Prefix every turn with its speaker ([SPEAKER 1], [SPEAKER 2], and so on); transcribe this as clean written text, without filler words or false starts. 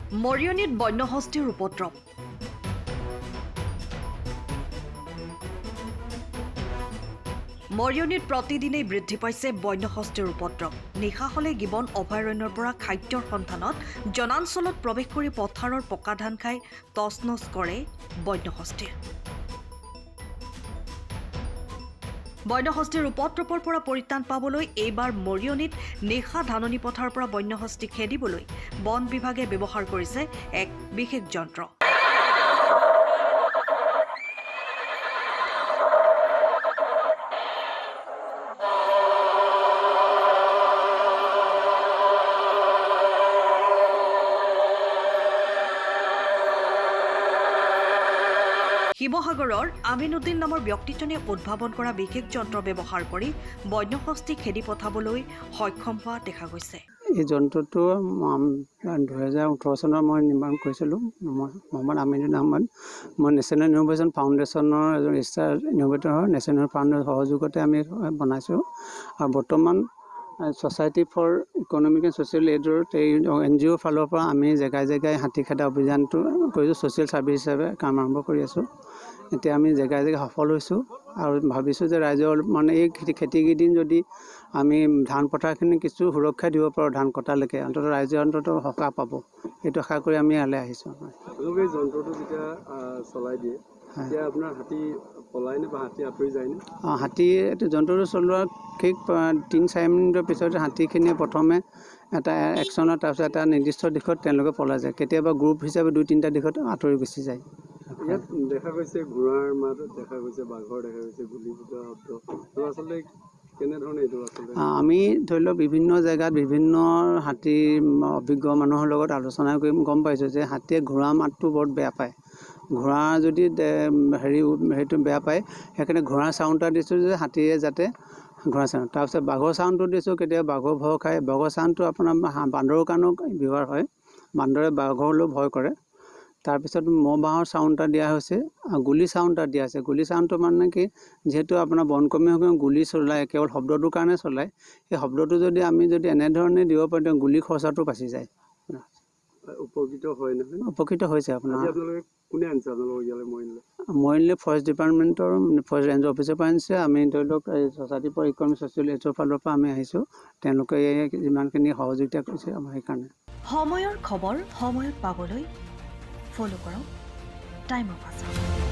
[SPEAKER 1] মৰিয়নিত বন্যহস্তীৰ উপদ্ৰৱ। মৰিয়নিত প্ৰতিদিনেই বৃদ্ধি পাইছে বন্যহস্তীৰ উপদ্ৰৱ। নিশা হলে গিবন অভয়াৰণ্যৰ পৰা খাদ্যৰ সন্ধানত জনাঞ্চলত প্ৰৱেশ কৰি পথাৰৰ পকা ধান খাই তছনছ কৰে বন্যহস্তীৰ। বন্যহস্তীৰ উপদ্ৰৱৰ পৰা পৰিত্ৰাণ পাবলৈ এইবাৰ মৰিয়নিত নিশা ধাননি পথাৰৰ পৰা বন্যহস্তী খেদিবলৈ বন বিভাগে ব্যৱহাৰ কৰিছে এক বিশেষ যন্ত্ৰ। শিৱসাগৰৰ আমিনুদ্দিন নামৰ ব্যক্তিজনে উদ্ভাৱন কৰা বিশেষ যন্ত্ৰ ব্যৱহাৰ কৰি বন্যহস্তী খেদি পঠাবলৈ সক্ষম হোৱা দেখা গৈছে।
[SPEAKER 2] এই যন্ত্ৰটো 2018 চনত মই নিৰ্মাণ কৰিছিলোঁ। মোহাম্মদ আমিনুদ্দিন আহমেদ। মই নেশ্যনেল ইনোভেশ্যন ফাউণ্ডেশ্যনৰ এজন ৰিচাৰ্চ ইনোভেটৰ হয়। নেশ্যনেল ফাউণ্ডেশ্যনৰ সহযোগতে আমি বনাইছোঁ আৰু বৰ্তমান society for economic and social এইডৰ NGOৰ ফালৰ পৰা আমি জেগাই জেগাই হাতী খেদা অভিযানটো কৰিছোঁ। ছ'চিয়েল ছাৰ্ভিচ হিচাপে কাম আৰম্ভ কৰি আছোঁ। এতিয়া আমি জেগাই জেগাই সফল হৈছোঁ আৰু ভাবিছোঁ যে ৰাইজৰ মানে এই খেতিকেইদিন যদি আমি ধান পথাৰখিনি কিছু সুৰক্ষা দিব পাৰোঁ, ধান কটালৈকে অন্ততঃ ৰাইজে অন্ততঃ সকাহ পাব, এইটো আশা কৰি আমি ইয়ালৈ আহিছোঁ।
[SPEAKER 3] এই যন্ত্ৰটো যেতিয়া চলাই দিয়ে তেতিয়া আপোনাৰ হাতী পলায়নে বা হাতী আঁতৰি যায়নে?
[SPEAKER 2] হাতী এইটো যন্ত্ৰটো চলোৱাৰ ঠিক 3-4 মিনিটৰ পিছতে হাতীখিনিয়ে প্ৰথমে এটা একশ্যনত তাৰপিছত এটা নিৰ্দিষ্ট দিশত তেওঁলোকে পলাই যায়। কেতিয়াবা গ্ৰুপ হিচাপে 2-3টা দিশত আঁতৰি গুচি যায়।
[SPEAKER 3] ইয়াত দেখা গৈছে ঘোঁৰাৰ মাজত দেখা গৈছে, বাঘৰ দেখা গৈছে, গুলি ফুটোৱা শব্দ। আচলতে কেনেধৰণে এইটো আচলতে?
[SPEAKER 2] আমি ধৰি লওক বিভিন্ন জেগাত বিভিন্ন হাতীৰ অভিজ্ঞ মানুহৰ লগত আলোচনা কৰি গম পাইছোঁ যে হাতীয়ে ঘোঁৰা মাতটো বৰ বেয়া পায়। ঘোঁৰা যদি হেৰিটো বেয়া পায়, সেইকাৰণে ঘোঁৰা চাউণ্ড এটা দিছোঁ যে হাতীয়ে যাতে ঘোঁৰা চাউণ্ড। তাৰপিছত বাঘৰ চাউণ্ডটো দিছোঁ, কেতিয়াবা বাঘৰ ভয় খায়। বাঘৰ চাউণ্ডটো আপোনাৰ বান্দৰৰ কাৰণেও ব্যৱহাৰ হয়, বান্দৰে বাঘৰলৈও ভয় কৰে। তাৰপিছত মহ বাহৰ চাউণ্ড এটা দিয়া হৈছে আৰু গুলি চাউণ্ড এটা দিয়া হৈছে। গুলি চাউণ্ডটো মানে কি, যিহেতু আপোনাৰ বনকৰ্মীসকলে গুলি চলায় কেৱল শব্দটোৰ কাৰণে চলায়, সেই শব্দটো যদি আমি এনেধৰণে দিব পাৰোঁ তেতিয়া গুলি খৰচাটো বাচি যায়।
[SPEAKER 3] উপকৃত হয় নহয়?
[SPEAKER 2] উপকৃত হৈছে আপোনাৰ।
[SPEAKER 3] আপোনালোকে কোনে আনিছে আপোনালোকক ইয়ালৈ মৰিয়নিলৈ?
[SPEAKER 2] মৰিয়নি ফৰেষ্ট ডিপাৰ্টমেণ্টৰ ফৰেষ্ট ৰেঞ্জ অফিচৰ পৰা আনিছে। আমি ধৰি লওক এই ছ'চাইটি ফৰ ইকনমিক ছ'চিয়েল এইডৰ ফালৰ পৰা আমি আহিছোঁ। তেওঁলোকে যিমানখিনি সহযোগিতা কৰিছে আমাৰ সেইকাৰণে।
[SPEAKER 1] সময়ৰ খবৰ সময়ত পাবলৈ ফ'ল' কৰক টাইম অফ আছাম।